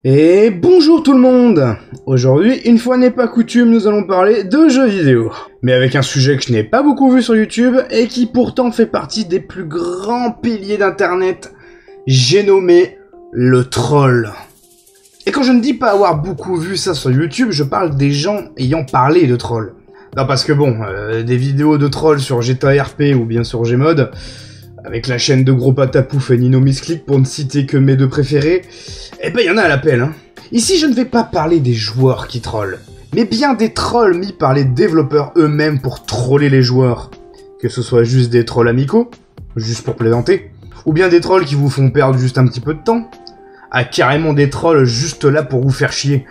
Et bonjour tout le monde! Aujourd'hui, une fois n'est pas coutume, nous allons parler de jeux vidéo. Mais avec un sujet que je n'ai pas beaucoup vu sur YouTube, et qui pourtant fait partie des plus grands piliers d'internet, j'ai nommé le troll. Et quand je ne dis pas avoir beaucoup vu ça sur YouTube, je parle des gens ayant parlé de troll. Non parce que bon, des vidéos de troll sur GTA RP ou bien sur Gmod, avec la chaîne de Gros Patapouf et Nino Misclick pour ne citer que mes deux préférés, eh ben y'en a à l'appel, hein. Ici je ne vais pas parler des joueurs qui trollent, mais bien des trolls mis par les développeurs eux-mêmes pour troller les joueurs. Que ce soit juste des trolls amicaux, juste pour plaisanter, ou bien des trolls qui vous font perdre juste un petit peu de temps, à carrément des trolls juste là pour vous faire chier.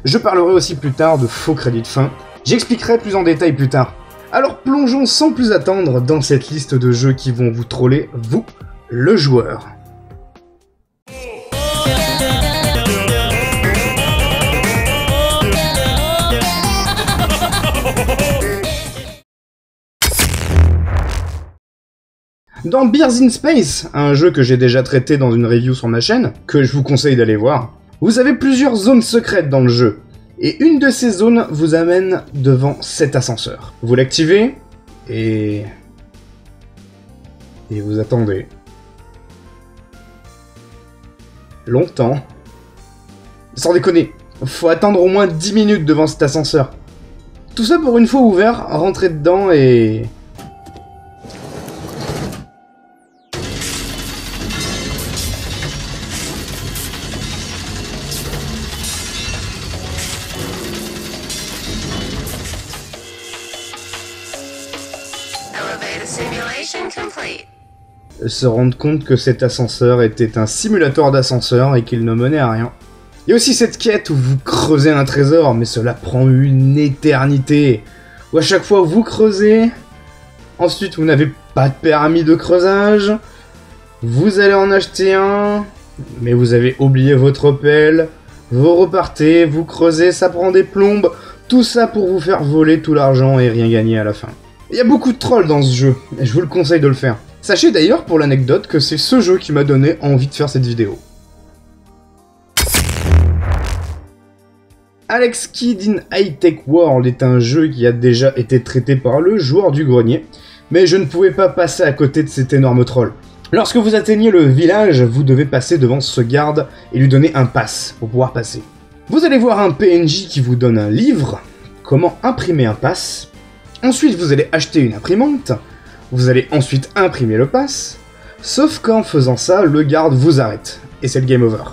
Je parlerai aussi plus tard de faux crédits de fin, j'expliquerai plus en détail plus tard. Alors plongeons sans plus attendre dans cette liste de jeux qui vont vous troller, vous, le joueur. Dans Bears in Space, un jeu que j'ai déjà traité dans une review sur ma chaîne, que je vous conseille d'aller voir, vous avez plusieurs zones secrètes dans le jeu. Et une de ces zones vous amène devant cet ascenseur. Vous l'activez, et vous attendez. Longtemps. Sans déconner, faut attendre au moins 10 minutes devant cet ascenseur. Tout ça pour une fois ouvert, rentrer dedans et... se rendre compte que cet ascenseur était un simulateur d'ascenseur et qu'il ne menait à rien. Il y a aussi cette quête où vous creusez un trésor, mais cela prend une éternité. Où à chaque fois vous creusez, ensuite vous n'avez pas de permis de creusage, vous allez en acheter un, mais vous avez oublié votre pelle, vous repartez, vous creusez, ça prend des plombes, tout ça pour vous faire voler tout l'argent et rien gagner à la fin. Il y a beaucoup de trolls dans ce jeu, et je vous le conseille de le faire. Sachez d'ailleurs, pour l'anecdote, que c'est ce jeu qui m'a donné envie de faire cette vidéo. Alex Kidd in High Tech World est un jeu qui a déjà été traité par le joueur du grenier, mais je ne pouvais pas passer à côté de cet énorme troll. Lorsque vous atteignez le village, vous devez passer devant ce garde et lui donner un pass pour pouvoir passer. Vous allez voir un PNJ qui vous donne un livre, comment imprimer un pass. Ensuite, vous allez acheter une imprimante. Vous allez ensuite imprimer le pass, sauf qu'en faisant ça, le garde vous arrête, et c'est le game over.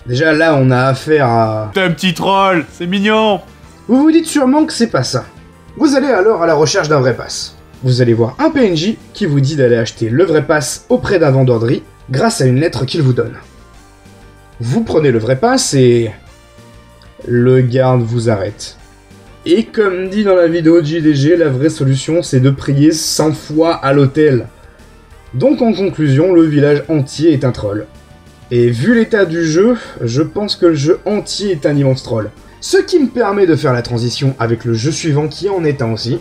Déjà là, on a affaire à... T'es un petit troll, c'est mignon. Vous vous dites sûrement que c'est pas ça. Vous allez alors à la recherche d'un vrai pass. Vous allez voir un PNJ qui vous dit d'aller acheter le vrai pass auprès d'un vendeur de riz, grâce à une lettre qu'il vous donne. Vous prenez le vrai pass et... le garde vous arrête. Et comme dit dans la vidéo de JDG, la vraie solution c'est de prier 100 fois à l'hôtel. Donc en conclusion, le village entier est un troll. Et vu l'état du jeu, je pense que le jeu entier est un immense troll. Ce qui me permet de faire la transition avec le jeu suivant qui en est un aussi.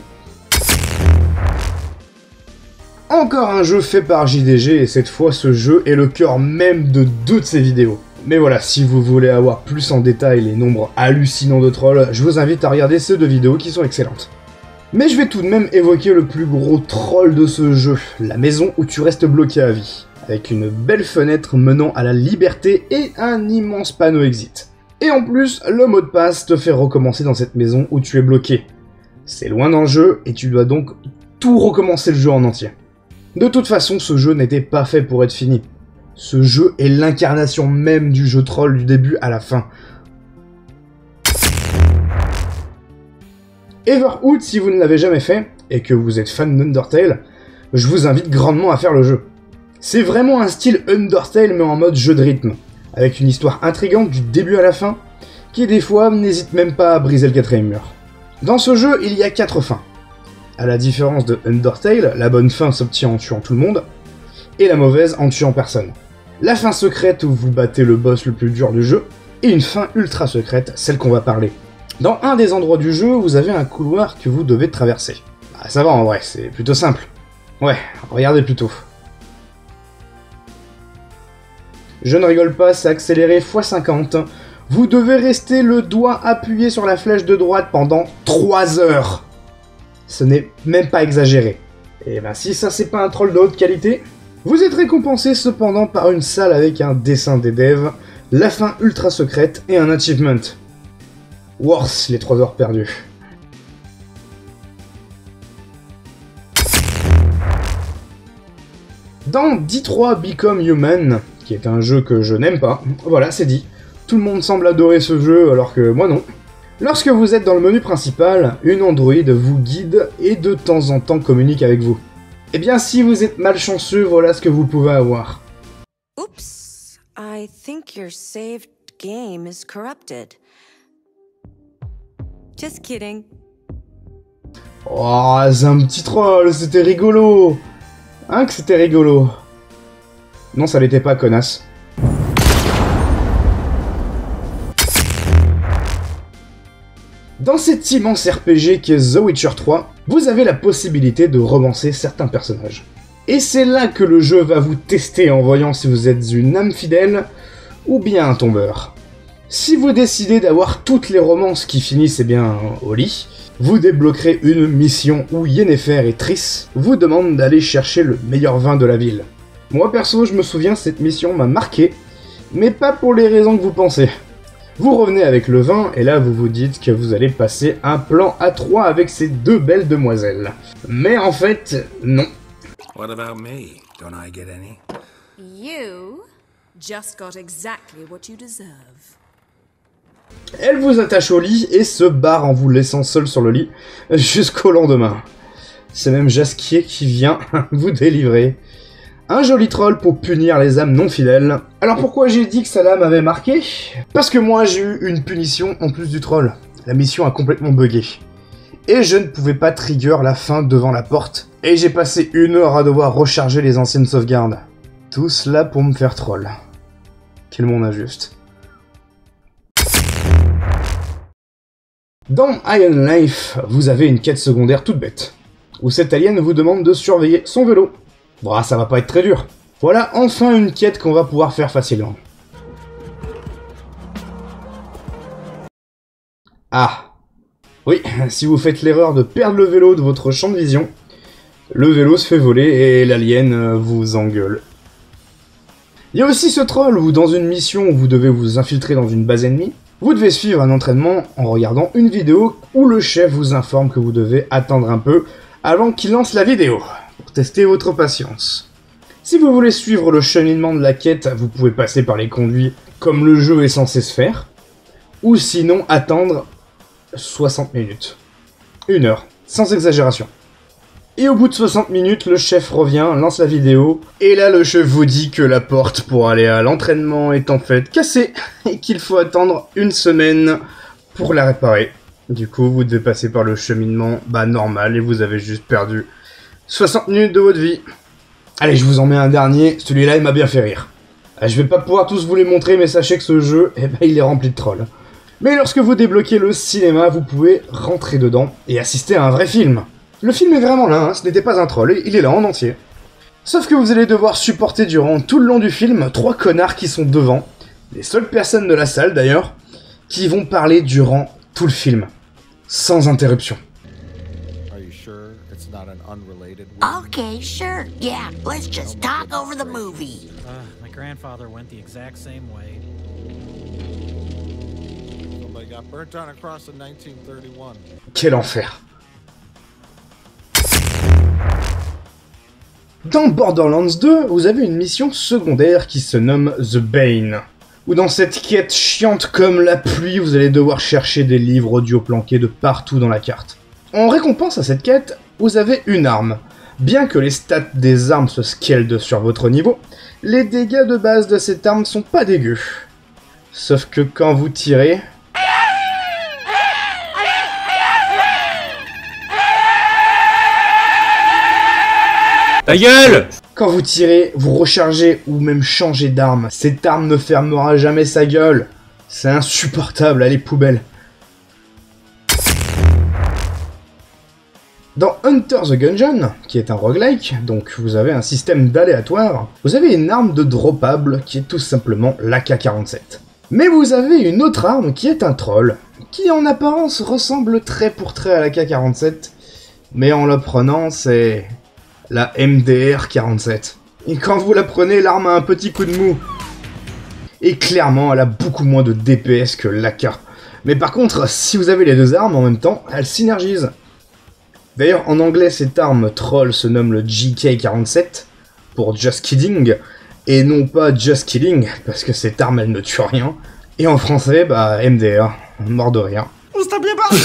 Encore un jeu fait par JDG et cette fois ce jeu est le cœur même de deux de ses vidéos. Mais voilà, si vous voulez avoir plus en détail les nombres hallucinants de trolls, je vous invite à regarder ces deux vidéos qui sont excellentes. Mais je vais tout de même évoquer le plus gros troll de ce jeu, la maison où tu restes bloqué à vie, avec une belle fenêtre menant à la liberté et un immense panneau exit. Et en plus, le mot de passe te fait recommencer dans cette maison où tu es bloqué. C'est loin dans le jeu et tu dois donc tout recommencer le jeu en entier. De toute façon, ce jeu n'était pas fait pour être fini. Ce jeu est l'incarnation même du jeu troll du début à la fin. Everhood, si vous ne l'avez jamais fait, et que vous êtes fan d'Undertale, je vous invite grandement à faire le jeu. C'est vraiment un style Undertale mais en mode jeu de rythme, avec une histoire intrigante du début à la fin, qui des fois n'hésite même pas à briser le quatrième mur. Dans ce jeu, il y a 4 fins. À la différence de Undertale, la bonne fin s'obtient en tuant tout le monde, et la mauvaise en tuant personne. La fin secrète où vous battez le boss le plus dur du jeu, et une fin ultra secrète, celle qu'on va parler. Dans un des endroits du jeu, vous avez un couloir que vous devez traverser. Ah, ça va en vrai, c'est plutôt simple. Ouais, regardez plutôt. Je ne rigole pas, c'est accéléré x50. Vous devez rester le doigt appuyé sur la flèche de droite pendant 3 heures. Ce n'est même pas exagéré. Et ben si ça c'est pas un troll de haute qualité. Vous êtes récompensé cependant par une salle avec un dessin des devs, la fin ultra secrète et un achievement. Worse les 3 heures perdues. Dans Detroit Become Human, qui est un jeu que je n'aime pas, voilà c'est dit, tout le monde semble adorer ce jeu alors que moi non. Lorsque vous êtes dans le menu principal, une androïde vous guide et de temps en temps communique avec vous. Eh bien si vous êtes malchanceux, voilà ce que vous pouvez avoir. Oops, I think your saved game is corrupted. Just kidding. Oh, c'est un petit troll, c'était rigolo. Hein que c'était rigolo. Non, ça l'était pas, connasse. Dans cet immense RPG qui est The Witcher 3, vous avez la possibilité de romancer certains personnages. Et c'est là que le jeu va vous tester en voyant si vous êtes une âme fidèle ou bien un tombeur. Si vous décidez d'avoir toutes les romances qui finissent bien au lit, vous débloquerez une mission où Yennefer et Triss vous demandent d'aller chercher le meilleur vin de la ville. Moi perso, je me souviens, cette mission m'a marqué, mais pas pour les raisons que vous pensez. Vous revenez avec le vin, et là vous vous dites que vous allez passer un plan à 3 avec ces deux belles demoiselles. Mais en fait, non. What about me? Don't I get any? You just got exactly what you deserve. Elle vous attache au lit et se barre en vous laissant seul sur le lit jusqu'au lendemain. C'est même Jasquier qui vient vous délivrer. Un joli troll pour punir les âmes non fidèles. Alors pourquoi j'ai dit que ça là m'avait marqué? Parce que moi j'ai eu une punition en plus du troll. La mission a complètement bugué. Et je ne pouvais pas trigger la fin devant la porte. Et j'ai passé 1 heure à devoir recharger les anciennes sauvegardes. Tout cela pour me faire troll. Quel monde injuste. Dans Iron Life, vous avez une quête secondaire toute bête, où cet alien vous demande de surveiller son vélo. Bon, ça va pas être très dur. Voilà enfin une quête qu'on va pouvoir faire facilement. Ah. Oui, si vous faites l'erreur de perdre le vélo de votre champ de vision, le vélo se fait voler et l'alien vous engueule. Il y a aussi ce troll où dans une mission où vous devez vous infiltrer dans une base ennemie, vous devez suivre un entraînement en regardant une vidéo où le chef vous informe que vous devez attendre un peu avant qu'il lance la vidéo, pour tester votre patience. Si vous voulez suivre le cheminement de la quête, vous pouvez passer par les conduits comme le jeu est censé se faire, ou sinon attendre 60 minutes. 1 heure, sans exagération. Et au bout de 60 minutes, le chef revient, lance la vidéo, et là le chef vous dit que la porte pour aller à l'entraînement est en fait cassée, et qu'il faut attendre 1 semaine pour la réparer. Du coup, vous devez passer par le cheminement normal, et vous avez juste perdu 60 minutes de votre vie. Allez, je vous en mets un dernier, celui-là il m'a bien fait rire. Je vais pas pouvoir tous vous les montrer, mais sachez que ce jeu, il est rempli de trolls. Mais lorsque vous débloquez le cinéma, vous pouvez rentrer dedans et assister à un vrai film. Le film est vraiment là, ce n'était pas un troll, il est là en entier. Sauf que vous allez devoir supporter durant tout le long du film 3 connards qui sont devant, les seules personnes de la salle d'ailleurs, qui vont parler durant tout le film, sans interruption. Okay, sure. Yeah, let's just talk over the movie. My grandfather went the exact same way. Somebody got burnt on a cross in 1931. Quel enfer. Dans Borderlands 2, vous avez une mission secondaire qui se nomme The Bane, où dans cette quête chiante comme la pluie, vous allez devoir chercher des livres audio planqués de partout dans la carte. En récompense à cette quête, vous avez une arme. Bien que les stats des armes se scaldent sur votre niveau, les dégâts de base de cette arme sont pas dégueux. Sauf que quand vous tirez... Ta gueule! Quand vous tirez, vous rechargez ou même changez d'arme, cette arme ne fermera jamais sa gueule. C'est insupportable, allez poubelle. Dans Hunter the Gungeon, qui est un roguelike, donc vous avez un système d'aléatoire, vous avez une arme de droppable qui est tout simplement l'AK-47. Mais vous avez une autre arme qui est un troll, qui en apparence ressemble trait pour trait à l'AK-47, mais en la prenant c'est la MDR-47. Et quand vous la prenez, l'arme a un petit coup de mou. Et clairement, elle a beaucoup moins de DPS que l'AK. Mais par contre, si vous avez les deux armes en même temps, elles synergisent. D'ailleurs, en anglais, cette arme troll se nomme le GK-47, pour Just Kidding, et non pas Just Killing, parce que cette arme, elle ne tue rien. Et en français, bah, MDR, mort de rien. On se tape bien pas.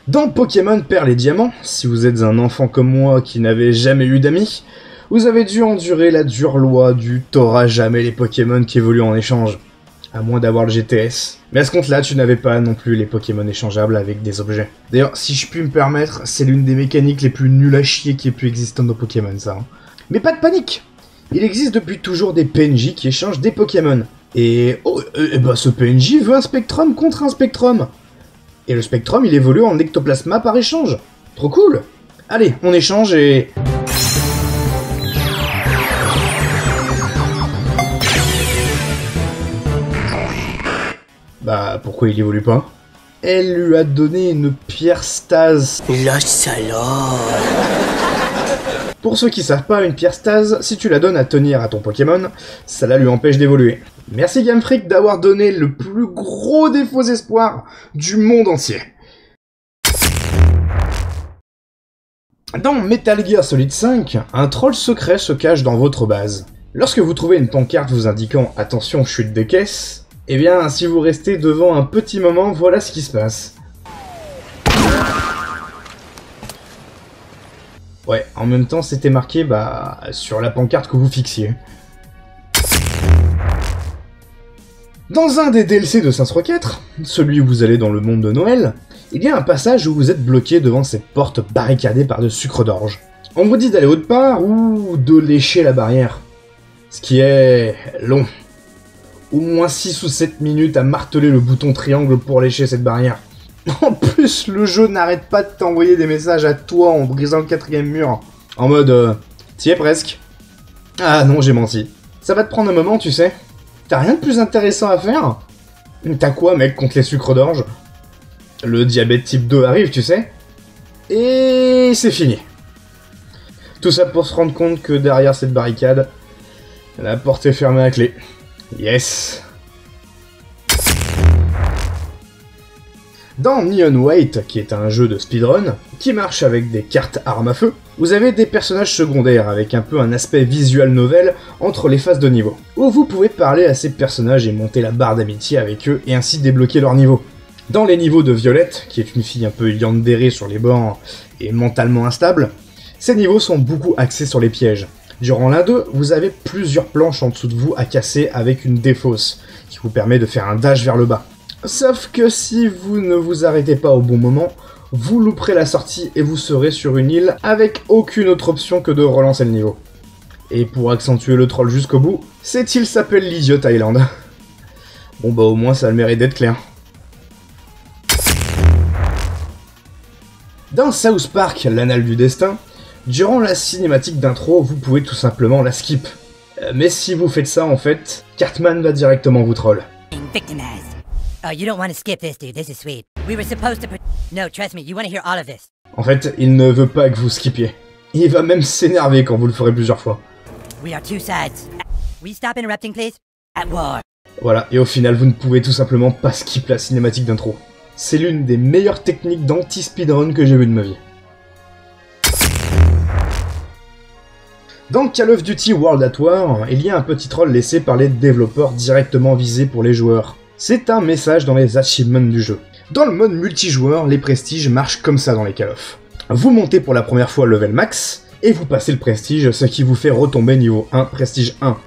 Dans Pokémon Perles et Diamants, si vous êtes un enfant comme moi qui n'avait jamais eu d'amis, vous avez dû endurer la dure loi du « t'auras jamais les Pokémon qui évoluent en échange », à moins d'avoir le GTS. Mais à ce compte-là, tu n'avais pas non plus les Pokémon échangeables avec des objets. D'ailleurs, si je puis me permettre, c'est l'une des mécaniques les plus nulles à chier qui ait pu exister dans Pokémon, ça. Hein. Mais pas de panique! Il existe depuis toujours des PNJ qui échangent des Pokémon. Et bah ce PNJ veut un Spectrum contre un Spectrum. Et le Spectrum, il évolue en Ectoplasma par échange. Trop cool! Allez, on échange et... Bah, pourquoi il évolue pas? Elle lui a donné une pierre stase. La salope. Pour ceux qui savent pas, une pierre stase, si tu la donnes à tenir à ton Pokémon, ça la lui empêche d'évoluer. Merci Game Freak d'avoir donné le plus gros des faux espoirs du monde entier. Dans Metal Gear Solid 5, un troll secret se cache dans votre base. Lorsque vous trouvez une pancarte vous indiquant « Attention, chute des caisses », eh bien, si vous restez devant un petit moment, voilà ce qui se passe. Ouais, en même temps, c'était marqué, bah, sur la pancarte que vous fixiez. Dans un des DLC de Saints Row 4, celui où vous allez dans le monde de Noël, il y a un passage où vous êtes bloqué devant cette porte barricadée par de sucre d'orge. On vous dit d'aller autre part ou de lécher la barrière. Ce qui est long. Au moins 6 ou 7 minutes à marteler le bouton triangle pour lécher cette barrière. En plus, le jeu n'arrête pas de t'envoyer des messages à toi en brisant le 4ème mur. En mode, t'y es presque. Ah non, j'ai menti. Ça va te prendre un moment, tu sais. T'as rien de plus intéressant à faire? T'as quoi, mec, contre les sucres d'orge? Le diabète type 2 arrive, tu sais. Et c'est fini. Tout ça pour se rendre compte que derrière cette barricade, la porte est fermée à clé. Yes. Dans Neon White, qui est un jeu de speedrun, qui marche avec des cartes armes à feu, vous avez des personnages secondaires avec un peu un aspect visual novel entre les phases de niveau, où vous pouvez parler à ces personnages et monter la barre d'amitié avec eux et ainsi débloquer leur niveau. Dans les niveaux de Violette, qui est une fille un peu yandere sur les bords et mentalement instable, ces niveaux sont beaucoup axés sur les pièges. Durant l'un d'eux, vous avez plusieurs planches en dessous de vous à casser avec une défausse, qui vous permet de faire un dash vers le bas. Sauf que si vous ne vous arrêtez pas au bon moment, vous louperez la sortie et vous serez sur une île avec aucune autre option que de relancer le niveau. Et pour accentuer le troll jusqu'au bout, cette île s'appelle l'Idiot Island. Bon bah au moins ça a le mérite d'être clair. Dans South Park, l'Anal du Destin, durant la cinématique d'intro, vous pouvez tout simplement la skip. Mais si vous faites ça, en fait, Cartman va directement vous troll. Victimized. Oh, you don't want to skip this, dude. This is sweet. We were supposed to No, trust me, you want to hear all of this. En fait, il ne veut pas que vous skippiez. Il va même s'énerver quand vous le ferez plusieurs fois. We are two sides. Will you stop interrupting, please? At war. Voilà, et au final, vous ne pouvez tout simplement pas skip la cinématique d'intro. C'est l'une des meilleures techniques d'anti-speedrun que j'ai vues de ma vie. Dans Call of Duty World at War, il y a un petit troll laissé par les développeurs directement visé pour les joueurs. C'est un message dans les achievements du jeu. Dans le mode multijoueur, les prestiges marchent comme ça dans les Call of. Vous montez pour la première fois level max, et vous passez le prestige, ce qui vous fait retomber niveau 1, prestige 1.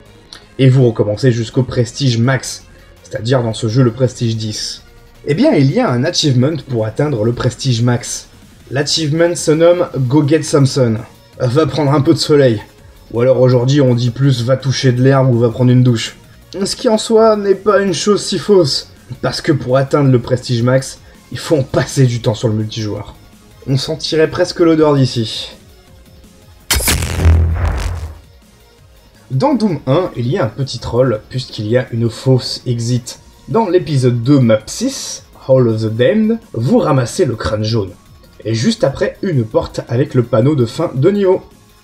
Et vous recommencez jusqu'au prestige max, c'est-à-dire dans ce jeu le prestige 10. Eh bien, il y a un achievement pour atteindre le prestige max. L'achievement se nomme Go Get Samson. Va prendre un peu de soleil. Ou alors aujourd'hui on dit plus va toucher de l'herbe ou va prendre une douche. Ce qui en soi n'est pas une chose si fausse. Parce que pour atteindre le prestige max, Il faut en passer du temps sur le multijoueur. On sentirait presque l'odeur d'ici. Dans Doom 1, il y a un petit troll, puisqu'il y a une fausse exit. Dans l'épisode 2 map 6, Hall of the Damned, vous ramassez le crâne jaune. Et juste après, une porte avec le panneau de fin de niveau.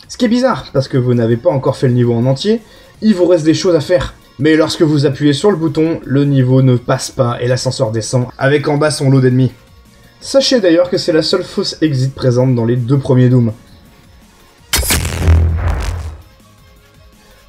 Ce qui est bizarre, parce que vous n'avez pas encore fait le niveau en entier, il vous reste des choses à faire. Mais lorsque vous appuyez sur le bouton, le niveau ne passe pas et l'ascenseur descend, avec en bas son lot d'ennemis. Sachez d'ailleurs que c'est la seule fausse exit présente dans les 2 premiers Doom.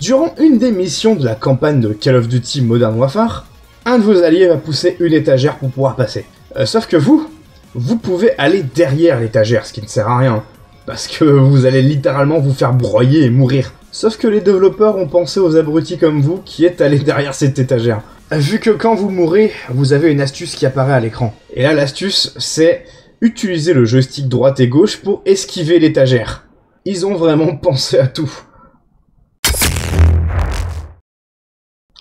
Durant une des missions de la campagne de Call of Duty Modern Warfare, un de vos alliés va pousser une étagère pour pouvoir passer. Sauf que vous pouvez aller derrière l'étagère, ce qui ne sert à rien, parce que vous allez littéralement vous faire broyer et mourir. Sauf que les développeurs ont pensé aux abrutis comme vous qui êtes allés derrière cette étagère. Vu que quand vous mourrez, vous avez une astuce qui apparaît à l'écran. Et là, l'astuce, c'est utiliser le joystick droite et gauche pour esquiver l'étagère. Ils ont vraiment pensé à tout.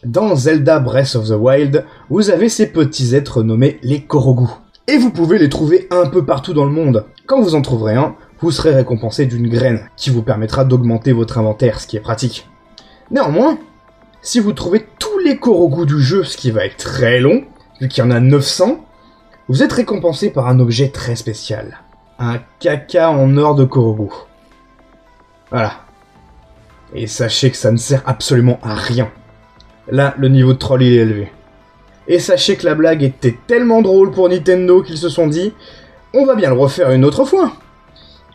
Dans Zelda Breath of the Wild, vous avez ces petits êtres nommés les Korogu. Et vous pouvez les trouver un peu partout dans le monde. Quand vous en trouverez un, vous serez récompensé d'une graine, qui vous permettra d'augmenter votre inventaire, ce qui est pratique. Néanmoins, si vous trouvez tous les Korogu du jeu, ce qui va être très long, vu qu'il y en a 900, vous êtes récompensé par un objet très spécial. Un caca en or de Korogu. Voilà. Et sachez que ça ne sert absolument à rien. Là, le niveau de troll il est élevé. Et sachez que la blague était tellement drôle pour Nintendo qu'ils se sont dit « On va bien le refaire une autre fois !»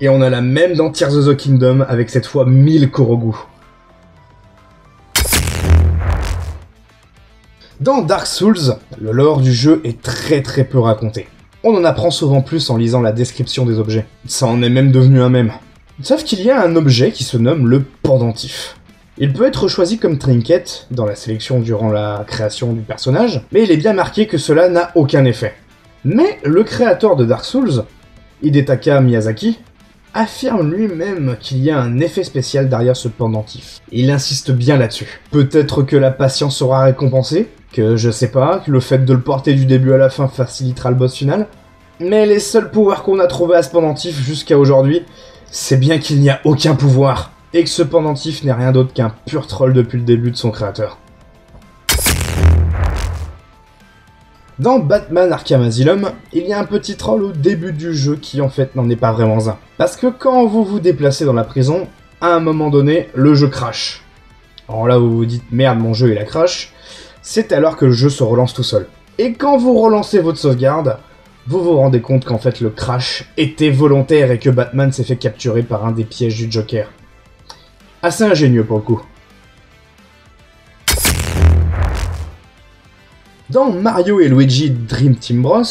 Et on a la même dans Tears of the Kingdom avec cette fois 1000 Korogu. Dans Dark Souls, le lore du jeu est très peu raconté. On en apprend souvent plus en lisant la description des objets. Ça en est même devenu un mème. Sauf qu'il y a un objet qui se nomme le pendentif. Il peut être choisi comme trinket dans la sélection durant la création du personnage, mais il est bien marqué que cela n'a aucun effet. Mais le créateur de Dark Souls, Hidetaka Miyazaki, affirme lui-même qu'il y a un effet spécial derrière ce pendentif. Il insiste bien là-dessus. Peut-être que la patience sera récompensée, que je sais pas, que le fait de le porter du début à la fin facilitera le boss final, mais les seuls pouvoirs qu'on a trouvés à ce pendentif jusqu'à aujourd'hui, c'est bien qu'il n'y a aucun pouvoir, et que ce pendentif n'est rien d'autre qu'un pur troll depuis le début de son créateur. Dans Batman Arkham Asylum, il y a un petit troll au début du jeu qui en fait n'en est pas vraiment un. Parce que quand vous vous déplacez dans la prison, à un moment donné, le jeu crash. Alors là vous vous dites merde mon jeu il a crash, c'est alors que le jeu se relance tout seul. Et quand vous relancez votre sauvegarde, vous vous rendez compte qu'en fait le crash était volontaire et que Batman s'est fait capturer par un des pièges du Joker. Assez ingénieux pour le coup. Dans Mario et Luigi Dream Team Bros,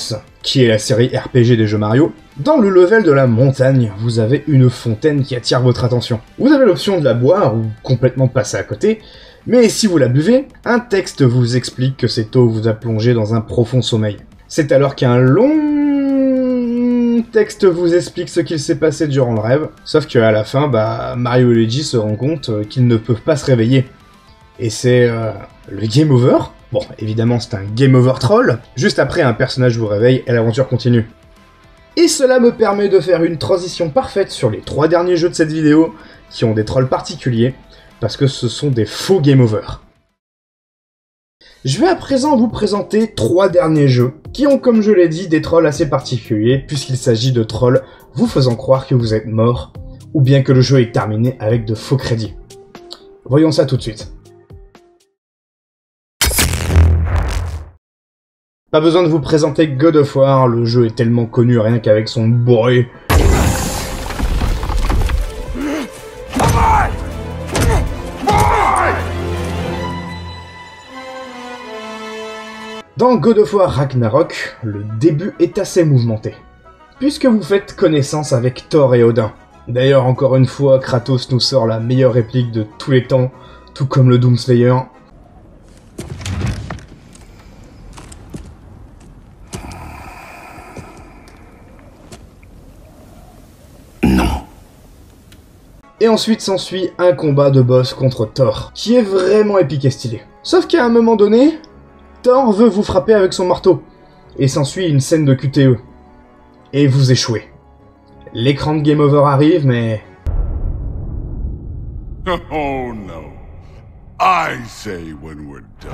qui est la série RPG des jeux Mario, dans le level de la montagne, vous avez une fontaine qui attire votre attention. Vous avez l'option de la boire ou complètement passer à côté, mais si vous la buvez, un texte vous explique que cette eau vous a plongé dans un profond sommeil. C'est alors qu'un long texte vous explique ce qu'il s'est passé durant le rêve, sauf qu'à la fin, Mario et Luigi se rendent compte qu'ils ne peuvent pas se réveiller. Et c'est le game over. Bon, évidemment c'est un game over troll, juste après un personnage vous réveille et l'aventure continue. Et cela me permet de faire une transition parfaite sur les 3 derniers jeux de cette vidéo, qui ont des trolls particuliers, parce que ce sont des faux game over. Je vais à présent vous présenter 3 derniers jeux, qui ont comme je l'ai dit des trolls assez particuliers, puisqu'il s'agit de trolls vous faisant croire que vous êtes mort, ou bien que le jeu est terminé avec de faux crédits. Voyons ça tout de suite. Pas besoin de vous présenter God of War, le jeu est tellement connu rien qu'avec son bruit. Dans God of War Ragnarok, le début est assez mouvementé, puisque vous faites connaissance avec Thor et Odin. D'ailleurs, encore une fois, Kratos nous sort la meilleure réplique de tous les temps, tout comme le Doomslayer. Et ensuite s'ensuit un combat de boss contre Thor, qui est vraiment épique et stylé. Sauf qu'à un moment donné, Thor veut vous frapper avec son marteau. et s'ensuit une scène de QTE. Et vous échouez. L'écran de Game Over arrive, mais... Oh no. I say when we're done.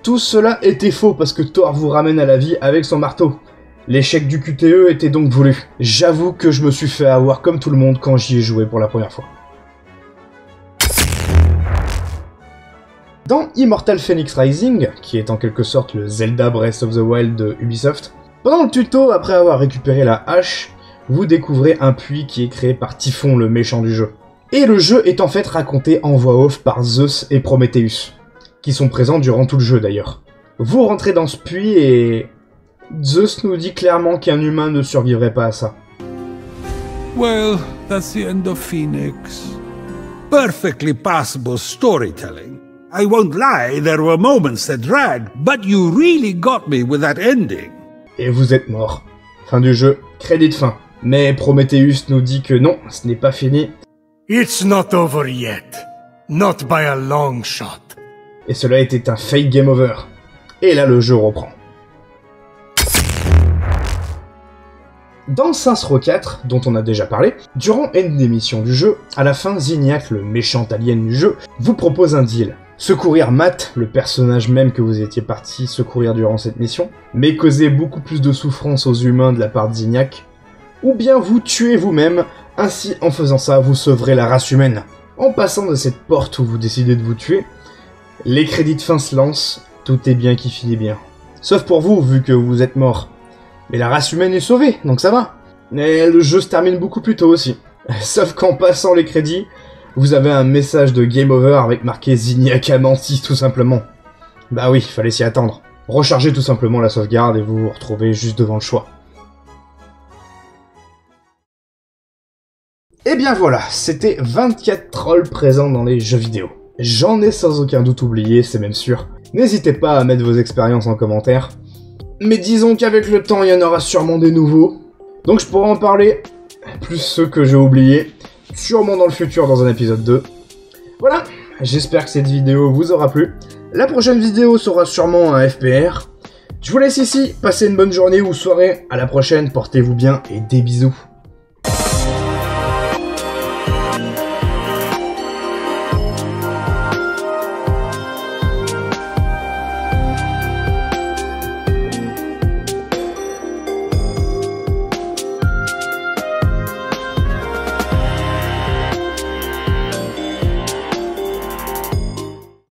Tout cela était faux parce que Thor vous ramène à la vie avec son marteau. L'échec du QTE était donc voulu. J'avoue que je me suis fait avoir comme tout le monde quand j'y ai joué pour la première fois. Dans Immortal Phoenix Rising, qui est en quelque sorte le Zelda Breath of the Wild de Ubisoft, pendant le tuto, après avoir récupéré la hache, vous découvrez un puits qui est créé par Typhon, le méchant du jeu. Et le jeu est en fait raconté en voix off par Zeus et Prometheus, qui sont présents durant tout le jeu d'ailleurs. Vous rentrez dans ce puits et... Zeus nous dit clairement qu'un humain ne survivrait pas à ça. Well, that's the end of Phoenix. Perfectly passable storytelling. I won't lie, there were moments that dragged, but you really got me with that ending. Et vous êtes mort. Fin du jeu, crédit de fin. Mais Prometheus nous dit que non, ce n'est pas fini. It's not over yet. Not by a long shot. Et cela était un fake game over. Et là le jeu reprend. Dans Saints Row 4, dont on a déjà parlé, durant une des missions du jeu, à la fin, Zinyak, le méchant alien du jeu, vous propose un deal. Secourir Matt, le personnage même que vous étiez parti secourir durant cette mission, mais causer beaucoup plus de souffrance aux humains de la part de Zinyak, ou bien vous tuer vous-même, ainsi en faisant ça, vous sauverez la race humaine. En passant de cette porte où vous décidez de vous tuer, les crédits de fin se lancent, tout est bien qui finit bien. Sauf pour vous, vu que vous êtes mort. Mais la race humaine est sauvée, donc ça va. Mais le jeu se termine beaucoup plus tôt aussi. Sauf qu'en passant les crédits, vous avez un message de Game Over avec marqué Zinyak a menti, tout simplement. Bah oui, fallait s'y attendre. Rechargez tout simplement la sauvegarde et vous vous retrouvez juste devant le choix. Et bien voilà, c'était 24 trolls présents dans les jeux vidéo. J'en ai sans aucun doute oublié, c'est même sûr. N'hésitez pas à mettre vos expériences en commentaire. Mais disons qu'avec le temps, il y en aura sûrement des nouveaux. Donc je pourrais en parler, plus ceux que j'ai oubliés, sûrement dans le futur dans un épisode 2. Voilà, j'espère que cette vidéo vous aura plu. La prochaine vidéo sera sûrement un FPR. Je vous laisse ici, passez une bonne journée ou soirée. À la prochaine, portez-vous bien et des bisous.